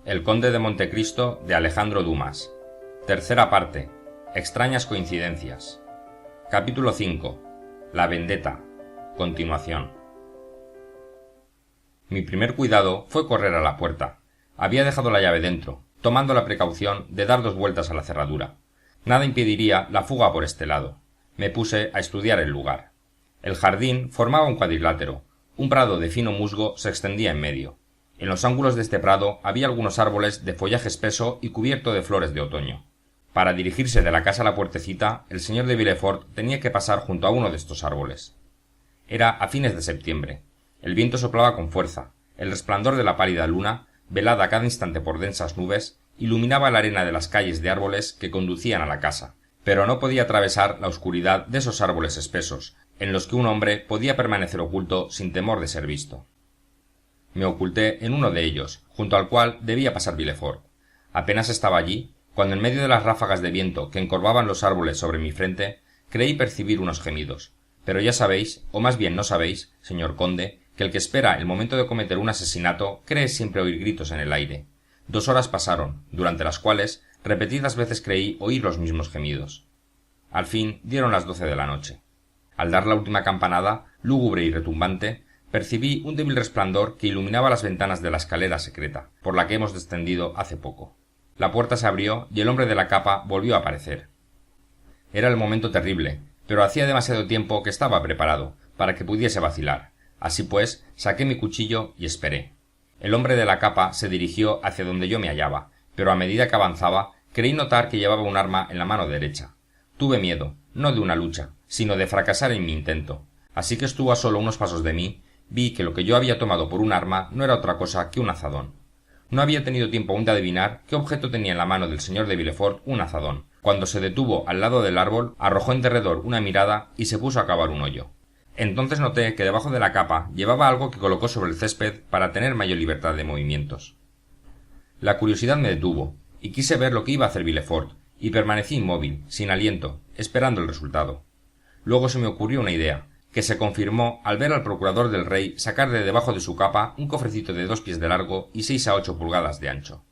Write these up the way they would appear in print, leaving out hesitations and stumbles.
El conde de Montecristo de Alejandro Dumas. Tercera parte. Extrañas coincidencias. Capítulo 5. La vendetta. Continuación. Mi primer cuidado fue correr a la puerta. Había dejado la llave dentro, tomando la precaución de dar 2 vueltas a la cerradura. Nada impediría la fuga por este lado. Me puse a estudiar el lugar. El jardín formaba un cuadrilátero. Un prado de fino musgo se extendía en medio. En los ángulos de este prado había algunos árboles de follaje espeso y cubierto de flores de otoño. Para dirigirse de la casa a la puertecita, el señor de Villefort tenía que pasar junto a uno de estos árboles. Era a fines de septiembre. El viento soplaba con fuerza. El resplandor de la pálida luna, velada a cada instante por densas nubes, iluminaba la arena de las calles de árboles que conducían a la casa, pero no podía atravesar la oscuridad de esos árboles espesos, en los que un hombre podía permanecer oculto sin temor de ser visto. Me oculté en uno de ellos, junto al cual debía pasar Villefort. Apenas estaba allí, cuando en medio de las ráfagas de viento que encorvaban los árboles sobre mi frente, creí percibir unos gemidos. Pero ya sabéis, o más bien no sabéis, señor conde, que el que espera el momento de cometer un asesinato cree siempre oír gritos en el aire. 2 horas pasaron, durante las cuales repetidas veces creí oír los mismos gemidos. Al fin dieron las 12 de la noche. Al dar la última campanada, lúgubre y retumbante, percibí un débil resplandor que iluminaba las ventanas de la escalera secreta, por la que hemos descendido hace poco. La puerta se abrió y el hombre de la capa volvió a aparecer. Era el momento terrible, pero hacía demasiado tiempo que estaba preparado, para que pudiese vacilar. Así pues, saqué mi cuchillo y esperé. El hombre de la capa se dirigió hacia donde yo me hallaba, pero a medida que avanzaba, creí notar que llevaba un arma en la mano derecha. Tuve miedo, no de una lucha, sino de fracasar en mi intento. Así que estuvo a solo unos pasos de mí, vi que lo que yo había tomado por un arma no era otra cosa que un azadón. No había tenido tiempo aún de adivinar qué objeto tenía en la mano del señor de Villefort un azadón. Cuando se detuvo al lado del árbol, arrojó en derredor una mirada y se puso a cavar un hoyo. Entonces noté que debajo de la capa llevaba algo que colocó sobre el césped para tener mayor libertad de movimientos. La curiosidad me detuvo, y quise ver lo que iba a hacer Villefort, y permanecí inmóvil, sin aliento, esperando el resultado. Luego se me ocurrió una idea, que se confirmó al ver al procurador del rey sacar de debajo de su capa un cofrecito de 2 pies de largo y 6 a 8 pulgadas de ancho.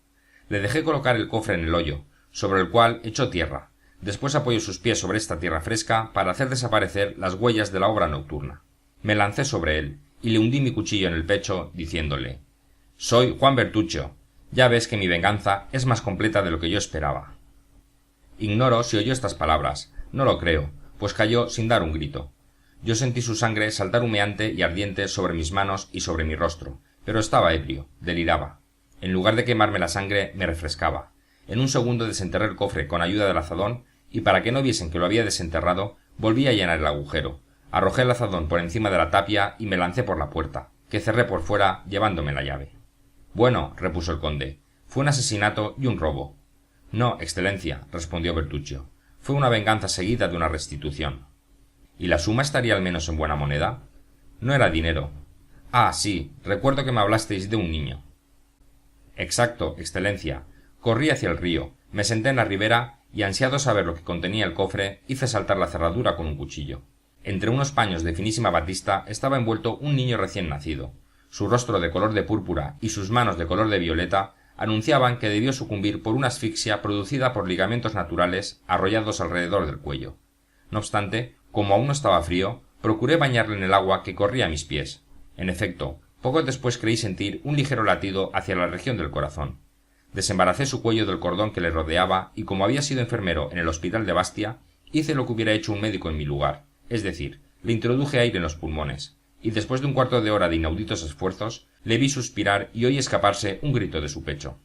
Le dejé colocar el cofre en el hoyo, sobre el cual echó tierra. Después apoyó sus pies sobre esta tierra fresca para hacer desaparecer las huellas de la obra nocturna. Me lancé sobre él y le hundí mi cuchillo en el pecho, diciéndole: «Soy Juan Bertuccio. Ya ves que mi venganza es más completa de lo que yo esperaba». Ignoro si oyó estas palabras. No lo creo, pues cayó sin dar un grito. Yo sentí su sangre saltar humeante y ardiente sobre mis manos y sobre mi rostro, pero estaba ebrio, deliraba. En lugar de quemarme la sangre, me refrescaba. En un segundo desenterré el cofre con ayuda del azadón, y para que no viesen que lo había desenterrado, volví a llenar el agujero. Arrojé el azadón por encima de la tapia y me lancé por la puerta, que cerré por fuera llevándome la llave. «Bueno», repuso el conde, «fue un asesinato y un robo». «No, excelencia», respondió Bertuccio, «fue una venganza seguida de una restitución». ¿Y la suma estaría al menos en buena moneda? No era dinero. Ah, sí, recuerdo que me hablasteis de un niño. Exacto, excelencia. Corrí hacia el río, me senté en la ribera y, ansiado saber lo que contenía el cofre, hice saltar la cerradura con un cuchillo. Entre unos paños de finísima batista estaba envuelto un niño recién nacido. Su rostro de color de púrpura y sus manos de color de violeta anunciaban que debió sucumbir por una asfixia producida por ligamentos naturales arrollados alrededor del cuello. No obstante, como aún no estaba frío, procuré bañarle en el agua que corría a mis pies. En efecto, poco después creí sentir un ligero latido hacia la región del corazón. Desembaracé su cuello del cordón que le rodeaba y, como había sido enfermero en el hospital de Bastia, hice lo que hubiera hecho un médico en mi lugar, es decir, le introduje aire en los pulmones, y después de un cuarto de hora de inauditos esfuerzos, le vi suspirar y oí escaparse un grito de su pecho.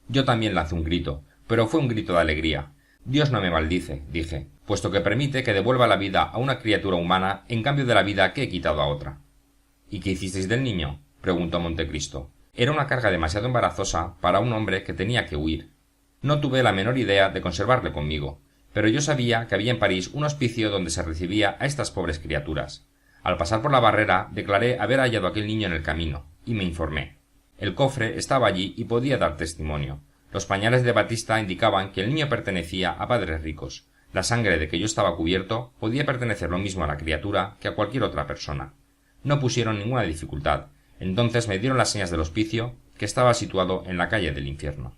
Yo también lancé un grito, pero fue un grito de alegría. «Dios no me maldice», dije, «puesto que permite que devuelva la vida a una criatura humana en cambio de la vida que he quitado a otra». «¿Y qué hicisteis del niño?», preguntó Montecristo. Era una carga demasiado embarazosa para un hombre que tenía que huir. No tuve la menor idea de conservarle conmigo, pero yo sabía que había en París un hospicio donde se recibía a estas pobres criaturas. Al pasar por la barrera declaré haber hallado a aquel niño en el camino, y me informé. El cofre estaba allí y podía dar testimonio. Los pañales de batista indicaban que el niño pertenecía a padres ricos. La sangre de que yo estaba cubierto podía pertenecer lo mismo a la criatura que a cualquier otra persona. No pusieron ninguna dificultad. Entonces me dieron las señas del hospicio que estaba situado en la calle del Infierno.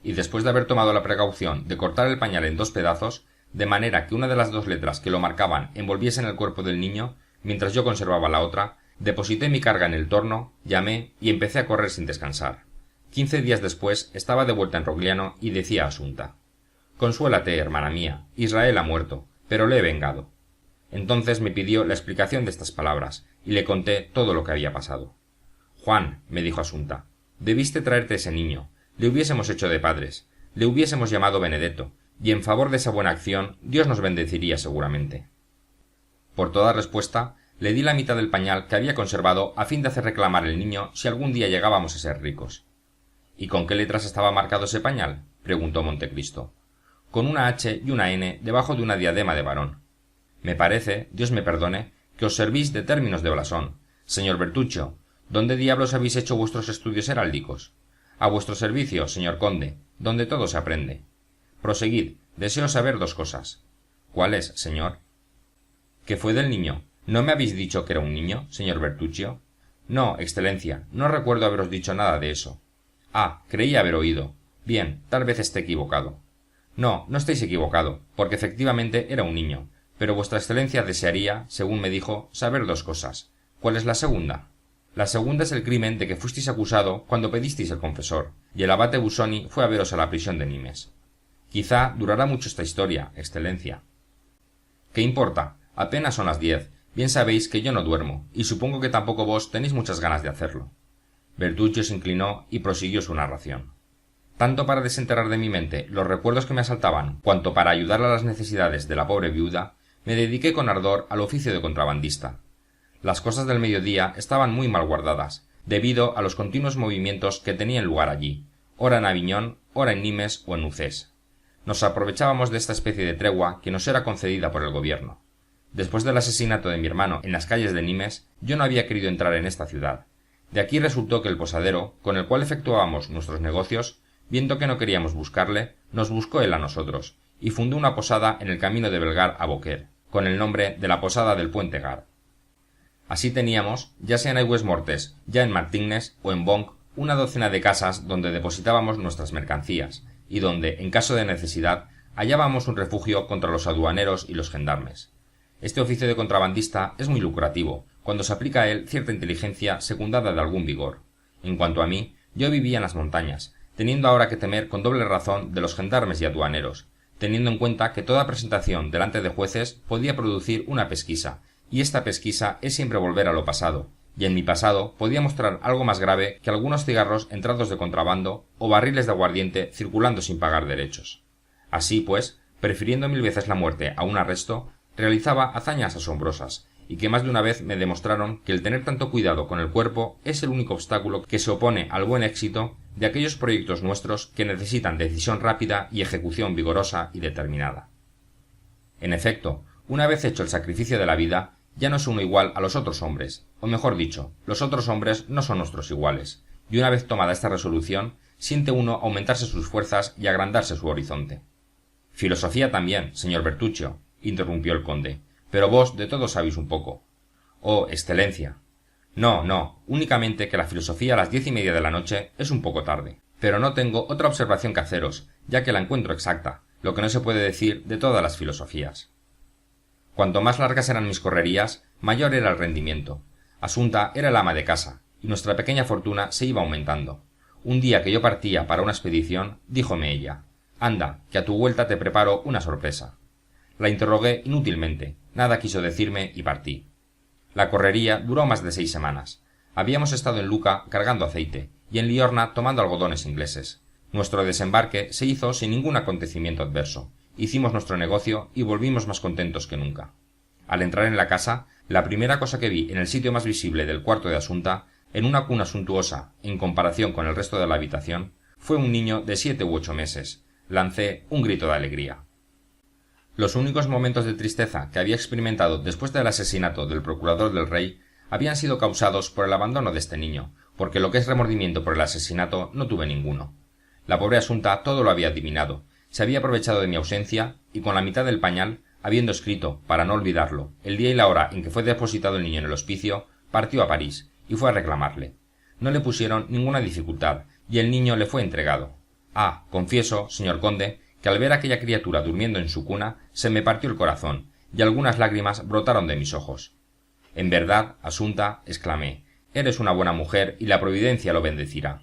Y después de haber tomado la precaución de cortar el pañal en 2 pedazos, de manera que una de las 2 letras que lo marcaban envolviesen el cuerpo del niño, mientras yo conservaba la otra, deposité mi carga en el torno, llamé y empecé a correr sin descansar. 15 días después estaba de vuelta en Rogliano y decía a Asunta: «Consuélate, hermana mía, Israel ha muerto, pero le he vengado». Entonces me pidió la explicación de estas palabras, y le conté todo lo que había pasado. «Juan», me dijo Asunta, «debiste traerte ese niño, le hubiésemos hecho de padres, le hubiésemos llamado Benedetto, y en favor de esa buena acción Dios nos bendeciría seguramente». Por toda respuesta, le di la mitad del pañal que había conservado a fin de hacer reclamar el niño si algún día llegábamos a ser ricos. «¿Y con qué letras estaba marcado ese pañal?», preguntó Montecristo. «Con una H y una N debajo de una diadema de varón. Me parece, Dios me perdone, que os servís de términos de blasón. Señor Bertuccio, ¿dónde diablos habéis hecho vuestros estudios heráldicos? A vuestro servicio, señor conde, donde todo se aprende. Proseguid, deseo saber 2 cosas. ¿Cuáles, señor?» «¿Qué fue del niño? ¿No me habéis dicho que era un niño, señor Bertuccio?» «No, excelencia, no recuerdo haberos dicho nada de eso». «Ah, creí haber oído. Bien, tal vez esté equivocado». «No, no estáis equivocado, porque efectivamente era un niño, pero vuestra excelencia desearía, según me dijo, saber 2 cosas. ¿Cuál es la segunda?» «La segunda es el crimen de que fuisteis acusado cuando pedisteis el confesor, y el abate Busoni fue a veros a la prisión de Nimes. Quizá durará mucho esta historia, excelencia». «¿Qué importa? Apenas son las 10. Bien sabéis que yo no duermo, y supongo que tampoco vos tenéis muchas ganas de hacerlo». Bertuccio se inclinó y prosiguió su narración. Tanto para desenterrar de mi mente los recuerdos que me asaltaban, cuanto para ayudar a las necesidades de la pobre viuda, me dediqué con ardor al oficio de contrabandista. Las cosas del mediodía estaban muy mal guardadas, debido a los continuos movimientos que tenían lugar allí, ora en Aviñón, ora en Nimes o en Ucés. Nos aprovechábamos de esta especie de tregua que nos era concedida por el gobierno. Después del asesinato de mi hermano en las calles de Nimes, yo no había querido entrar en esta ciudad. De aquí resultó que el posadero, con el cual efectuábamos nuestros negocios, viendo que no queríamos buscarle, nos buscó él a nosotros, y fundó una posada en el camino de Belgar a Beaucaire, con el nombre de la Posada del Puente Gard. Así teníamos, ya sea en Aigües-Mortes, ya en Martignes o en Bonc, una docena de casas donde depositábamos nuestras mercancías, y donde, en caso de necesidad, hallábamos un refugio contra los aduaneros y los gendarmes. Este oficio de contrabandista es muy lucrativo, cuando se aplica a él cierta inteligencia secundada de algún vigor. En cuanto a mí, yo vivía en las montañas, teniendo ahora que temer con doble razón de los gendarmes y aduaneros, teniendo en cuenta que toda presentación delante de jueces podía producir una pesquisa, y esta pesquisa es siempre volver a lo pasado, y en mi pasado podía mostrar algo más grave que algunos cigarros entrados de contrabando o barriles de aguardiente circulando sin pagar derechos. Así pues, prefiriendo 1000 veces la muerte a un arresto, realizaba hazañas asombrosas, y que más de una vez me demostraron que el tener tanto cuidado con el cuerpo es el único obstáculo que se opone al buen éxito de aquellos proyectos nuestros que necesitan decisión rápida y ejecución vigorosa y determinada. En efecto, una vez hecho el sacrificio de la vida, ya no es uno igual a los otros hombres, o mejor dicho, los otros hombres no son nuestros iguales, y una vez tomada esta resolución, siente uno aumentarse sus fuerzas y agrandarse su horizonte. Filosofía también, señor Bertuccio, interrumpió el conde, pero vos de todo sabéis un poco. Oh, excelencia. No, únicamente que la filosofía a las 10:30 de la noche es un poco tarde. Pero no tengo otra observación que haceros, ya que la encuentro exacta, lo que no se puede decir de todas las filosofías. Cuanto más largas eran mis correrías, mayor era el rendimiento. Asunta era el ama de casa, y nuestra pequeña fortuna se iba aumentando. Un día que yo partía para una expedición, díjome ella: «Anda, que a tu vuelta te preparo una sorpresa». La interrogué inútilmente, nada quiso decirme y partí. La correría duró más de 6 semanas. Habíamos estado en Luca cargando aceite, y en Liorna tomando algodones ingleses. Nuestro desembarque se hizo sin ningún acontecimiento adverso. Hicimos nuestro negocio y volvimos más contentos que nunca. Al entrar en la casa, la primera cosa que vi en el sitio más visible del cuarto de Asunta, en una cuna suntuosa en comparación con el resto de la habitación, fue un niño de 7 u 8 meses. Lancé un grito de alegría. Los únicos momentos de tristeza que había experimentado después del asesinato del procurador del rey habían sido causados por el abandono de este niño, porque lo que es remordimiento por el asesinato no tuve ninguno. La pobre Asunta todo lo había adivinado, se había aprovechado de mi ausencia y con la mitad del pañal, habiendo escrito, para no olvidarlo, el día y la hora en que fue depositado el niño en el hospicio, partió a París y fue a reclamarle. No le pusieron ninguna dificultad, y el niño le fue entregado. Confieso, señor conde, que al ver a aquella criatura durmiendo en su cuna, se me partió el corazón, y algunas lágrimas brotaron de mis ojos. En verdad, Asunta, exclamé, eres una buena mujer y la providencia lo bendecirá.